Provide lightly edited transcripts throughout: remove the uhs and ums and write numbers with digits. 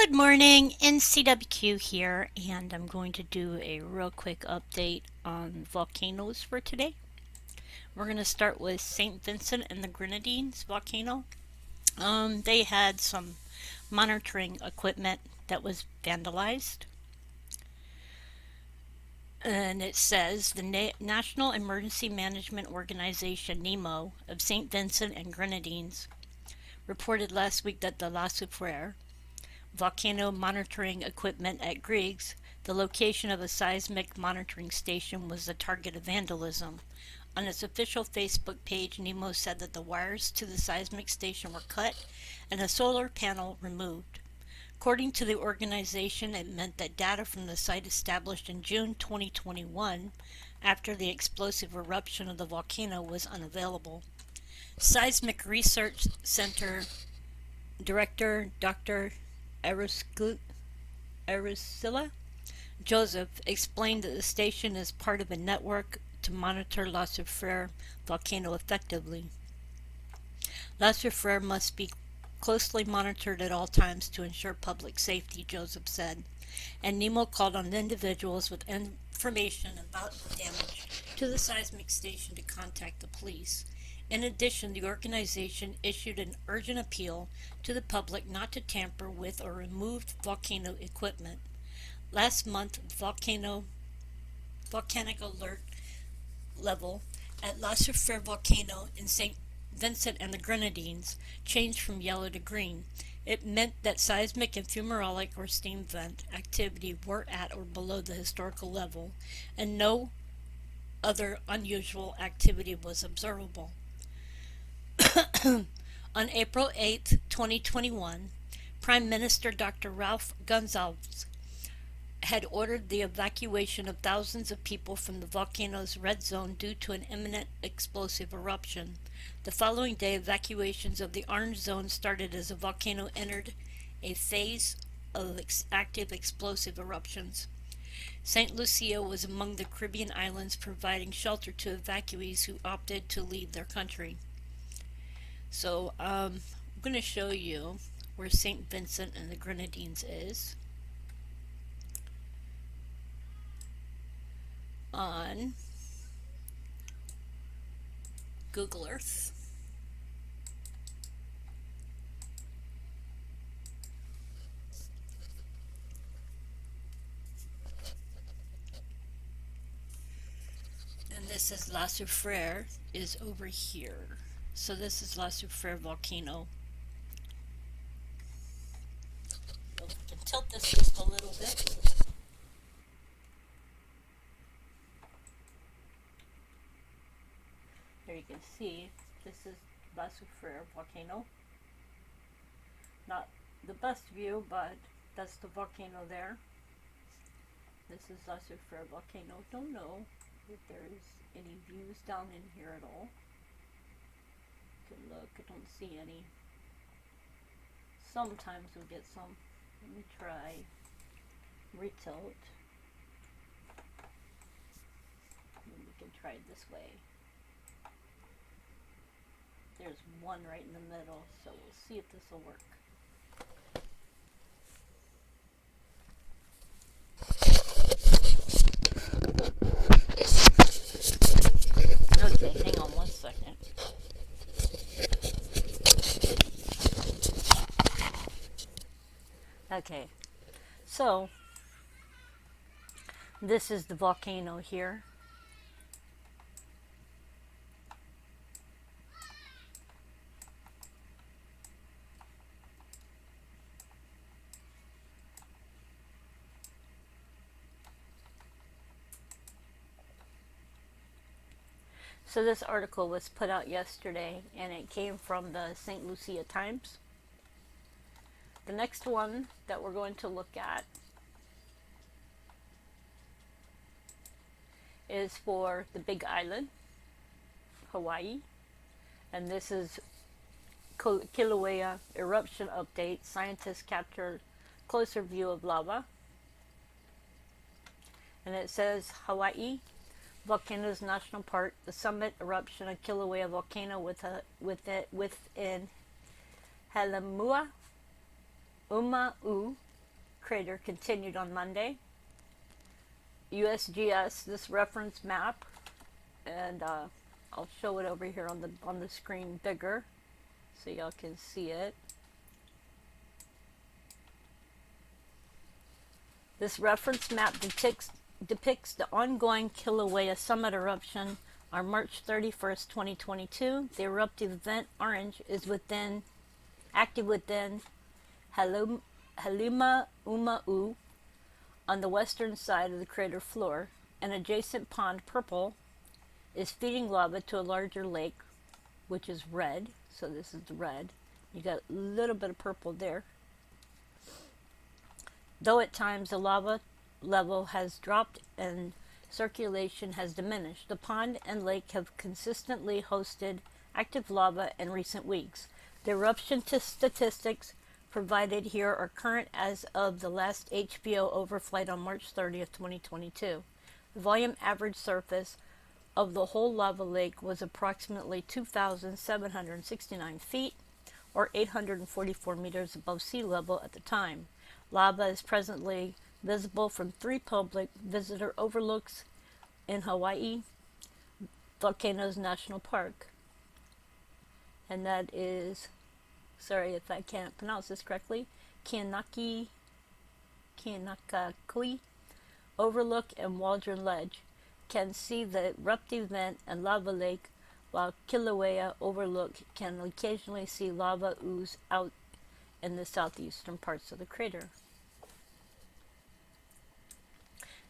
Good morning, NCWQ here, and I'm going to do a real quick update on volcanoes for today. We're going to start with St. Vincent and the Grenadines volcano. They had some monitoring equipment that was vandalized, and it says the National Emergency Management Organization (NEMO) of St. Vincent and Grenadines reported last week that the La Soufriere volcano monitoring equipment at Griggs, the location of a seismic monitoring station, was the target of vandalism. On its official Facebook page, NEMO said that the wires to the seismic station were cut and a solar panel removed. According to the organization, it meant that data from the site established in June 2021, after the explosive eruption of the volcano, was unavailable. Seismic Research Center Director Dr. Arusilla Joseph explained that the station is part of a network to monitor La Soufriere volcano effectively. La Soufriere must be closely monitored at all times to ensure public safety, Joseph said, and NEMO called on individuals with information about damage to the seismic station to contact the police. In addition, the organization issued an urgent appeal to the public not to tamper with or remove volcano equipment. Last month, volcanic alert level at La Soufriere volcano in St. Vincent and the Grenadines changed from yellow to green. It meant that seismic and fumarolic or steam vent activity were at or below the historical level, and no other unusual activity was observable. On April 8, 2021, Prime Minister Dr. Ralph Gonsalves had ordered the evacuation of thousands of people from the volcano's red zone due to an imminent explosive eruption. The following day, evacuations of the orange zone started as the volcano entered a phase of active explosive eruptions. St. Lucia was among the Caribbean islands providing shelter to evacuees who opted to leave their country. So I'm going to show you where St. Vincent and the Grenadines is on Google Earth. And this is La Soufriere is over here. So this is La Soufriere volcano. So we can tilt this just a little bit. Here you can see this is La Soufriere volcano. Not the best view, but that's the volcano there. This is La Soufriere volcano. Don't know if there's any views down in here at all. Look, I don't see any. Sometimes we get some. Let me try retilt. And we can try it this way. There's one right in the middle, so we'll see if this will work. Okay, hang on one second. Okay, so this is the volcano here. So this article was put out yesterday, and it came from the St. Lucia Times. The next one that we're going to look at is for the Big Island, Hawaii, and this is Kilauea eruption update. Scientists capture closer view of lava, and it says Hawaii Volcanoes National Park, the summit eruption of Kilauea volcano within Halemua Uma'u crater continued on Monday. USGS, this reference map, and I'll show it over here on the screen bigger so y'all can see it. This reference map depicts the ongoing Kilauea summit eruption on March 31st, 2022. The eruptive event, orange, is active within Halima Uma'u on the western side of the crater floor. An adjacent pond, purple, is feeding lava to a larger lake, which is red. So this is the red. You got a little bit of purple there. Though at times the lava level has dropped and circulation has diminished, the pond and lake have consistently hosted active lava in recent weeks. The eruption statistics provided here are current as of the last HBO overflight on March 30th, 2022. The volume average surface of the whole lava lake was approximately 2,769 feet, or 844 meters above sea level at the time. Lava is presently visible from 3 public visitor overlooks in Hawaii, Volcanoes National Park. And that is, sorry if I can't pronounce this correctly, Kianakakui Overlook and Waldron Ledge. Can see the eruptive vent and lava lake, while Kilauea Overlook can occasionally see lava ooze out in the southeastern parts of the crater.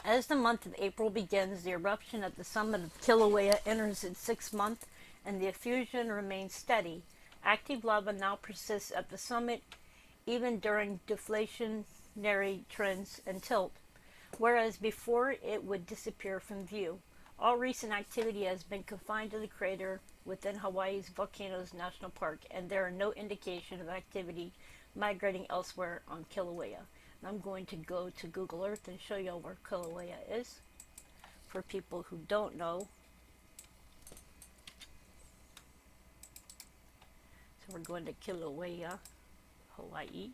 As the month of April begins, the eruption at the summit of Kilauea enters its 6th month, and the effusion remains steady. Active lava now persists at the summit, even during deflationary trends and tilt, whereas before it would disappear from view. All recent activity has been confined to the crater within Hawaii's Volcanoes National Park, and there are no indication of activity migrating elsewhere on Kilauea. And I'm going to go to Google Earth and show you where Kilauea is for people who don't know. So we're going to Kilauea, Hawaii.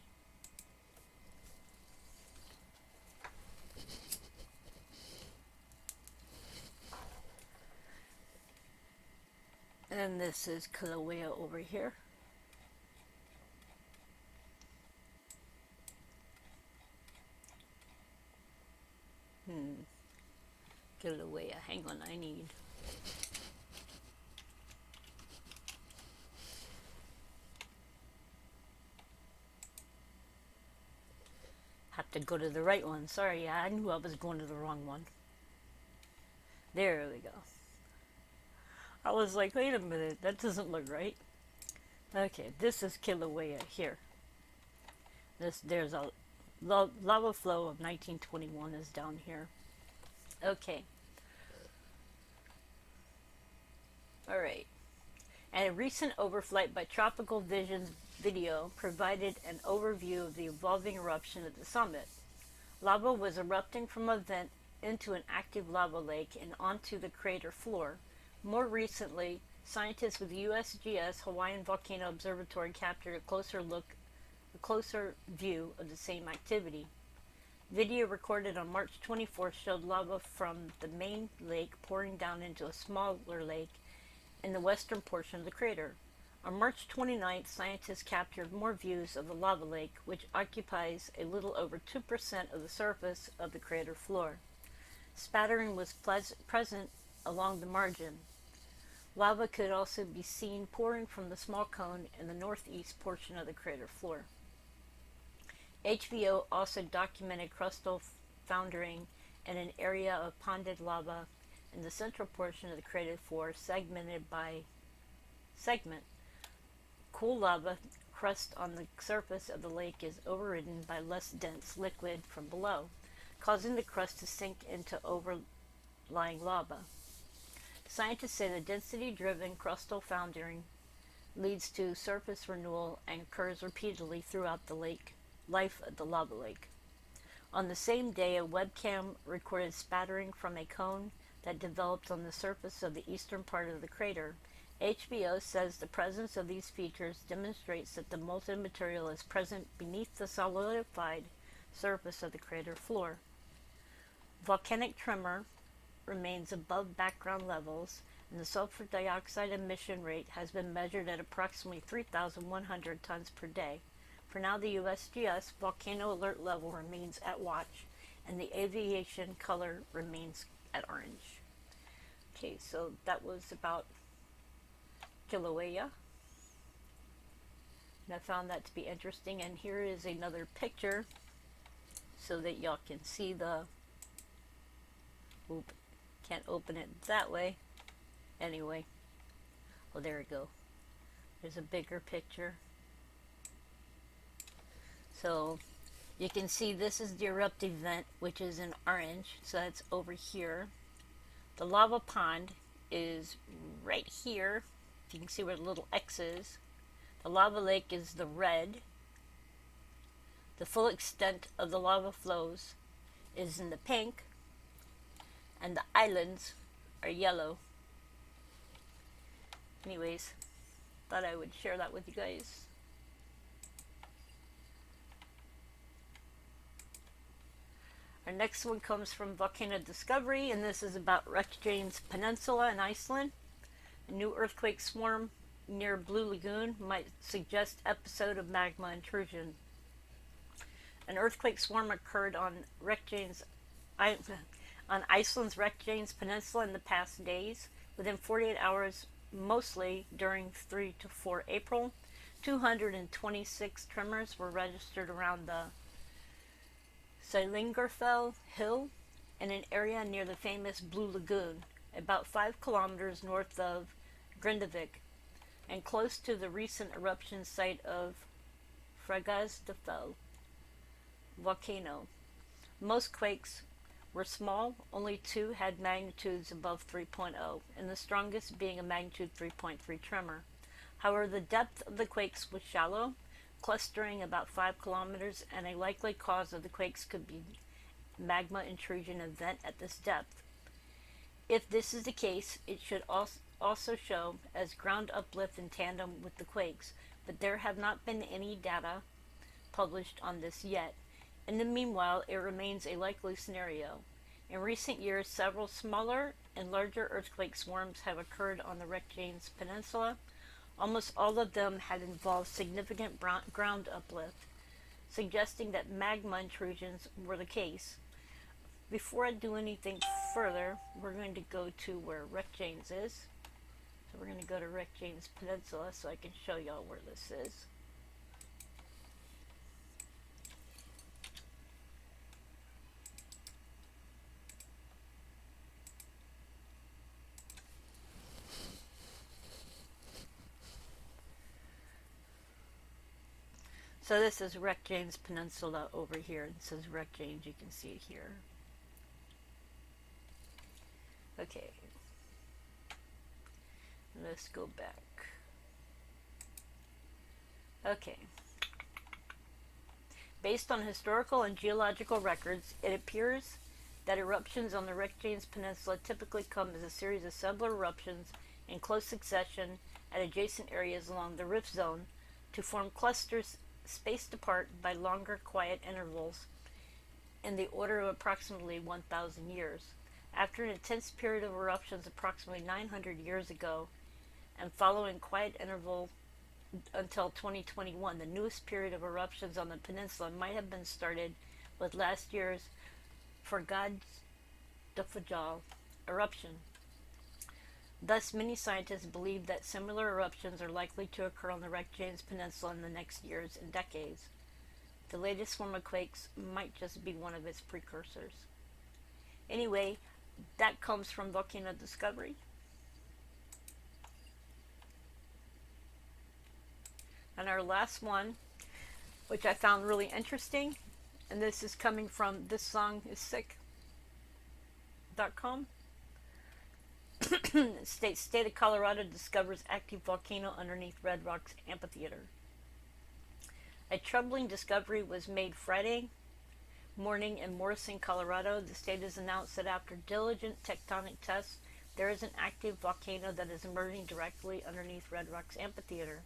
And this is Kilauea over here. Kilauea, hang on, I need. Have to go to the right one. Sorry, I knew I was going to the wrong one. There we go. I was like, wait a minute, that doesn't look right. Okay, this is Kilauea here. There's a lava flow of 1921 is down here. Okay. Alright. And a recent overflight by Tropical Visions video provided an overview of the evolving eruption at the summit. Lava was erupting from a vent into an active lava lake and onto the crater floor. More recently, scientists with the USGS Hawaiian Volcano Observatory captured a closer view of the same activity. Video recorded on March 24th showed lava from the main lake pouring down into a smaller lake in the western portion of the crater. On March 29th, scientists captured more views of the lava lake, which occupies a little over 2% of the surface of the crater floor. Spattering was present along the margin. Lava could also be seen pouring from the small cone in the northeast portion of the crater floor. HBO also documented crustal foundering in an area of ponded lava in the central portion of the crater floor, segmented by segment. Cool lava crust on the surface of the lake is overridden by less dense liquid from below, causing the crust to sink into overlying lava. Scientists say the density-driven crustal foundering leads to surface renewal and occurs repeatedly throughout the life of the lava lake. On the same day, a webcam recorded spattering from a cone that developed on the surface of the eastern part of the crater. HBO says the presence of these features demonstrates that the molten material is present beneath the solidified surface of the crater floor. Volcanic tremor remains above background levels, and the sulfur dioxide emission rate has been measured at approximately 3,100 tons per day. For now, the USGS volcano alert level remains at watch, and the aviation color remains at orange. Okay, so that was about Kilauea, and I found that to be interesting. And here is another picture so that y'all can see the, oop, can't open it that way. Anyway, oh, there we go. There's a bigger picture. So you can see this is the eruptive vent, which is in orange, so that's over here. The lava pond is right here. You can see where the little X is. The lava lake is the red. The full extent of the lava flows is in the pink, and the islands are yellow. Anyways, thought I would share that with you guys. Our next one comes from Volcano Discovery, and this is about Reykjanes Peninsula in Iceland. A new earthquake swarm near Blue Lagoon might suggest episode of magma intrusion. An earthquake swarm occurred on Iceland's Reykjanes Peninsula in the past days. Within 48 hours, mostly during 3 to 4 April, 226 tremors were registered around the Seilingarfell Hill in an area near the famous Blue Lagoon, about 5 kilometers north of Grindavik, and close to the recent eruption site of Fagradalsfjall volcano. Most quakes were small, only 2 had magnitudes above 3.0, and the strongest being a magnitude 3.3 tremor. However, the depth of the quakes was shallow, clustering about 5 kilometers, and a likely cause of the quakes could be magma intrusion event at this depth. If this is the case, it should also show as ground uplift in tandem with the quakes, but there have not been any data published on this yet. In the meanwhile, it remains a likely scenario. In recent years, several smaller and larger earthquake swarms have occurred on the Reykjanes Peninsula. Almost all of them had involved significant ground uplift, suggesting that magma intrusions were the case. Before I do anything further, we're going to go to where Reykjanes is. So we're going to go to Reykjanes Peninsula so I can show y'all where this is. So this is Reykjanes Peninsula over here. It says Reykjanes, you can see it here. Okay. Let's go back. Okay. Based on historical and geological records, it appears that eruptions on the Reykjanes Peninsula typically come as a series of several eruptions in close succession at adjacent areas along the rift zone to form clusters spaced apart by longer quiet intervals in the order of approximately 1,000 years. After an intense period of eruptions approximately 900 years ago, and following quiet interval until 2021, the newest period of eruptions on the peninsula might have been started with last year's Fagradalsfjall eruption. Thus, many scientists believe that similar eruptions are likely to occur on the Reykjanes Peninsula in the next years and decades. The latest form of quakes might just be one of its precursors. Anyway, that comes from Volcano Discovery. And our last one, which I found really interesting, and this is coming from thissongissick.com. States state of Colorado discovers active volcano underneath Red Rocks amphitheater. A troubling discovery was made Friday morning in Morrison, Colorado. The state has announced that after diligent tectonic tests, there is an active volcano that is emerging directly underneath Red Rocks amphitheater.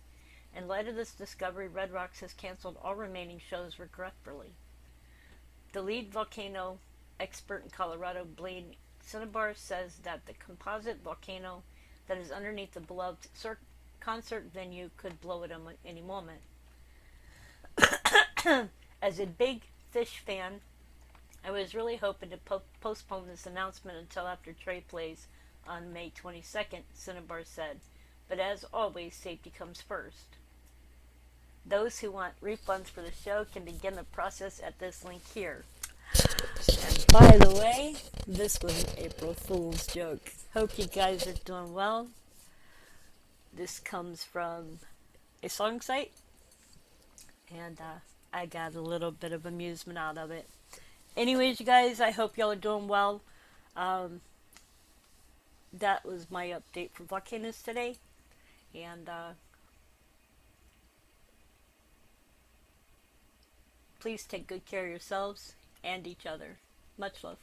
In light of this discovery, Red Rocks has canceled all remaining shows regretfully. The lead volcano expert in Colorado, Blaine Cinnabar, says that the composite volcano that is underneath the beloved concert venue could blow at any moment. As a big Fish fan, I was really hoping to postpone this announcement until after Trey plays on May 22nd, Cinnabar said. But as always, safety comes first. Those who want refunds for the show can begin the process at this link here. And by the way, this was an April Fool's joke. Hope you guys are doing well. This comes from a song site, and I got a little bit of amusement out of it. Anyways, you guys, I hope y'all are doing well. That was my update for Volcanoes today, and please take good care of yourselves and each other. Much love.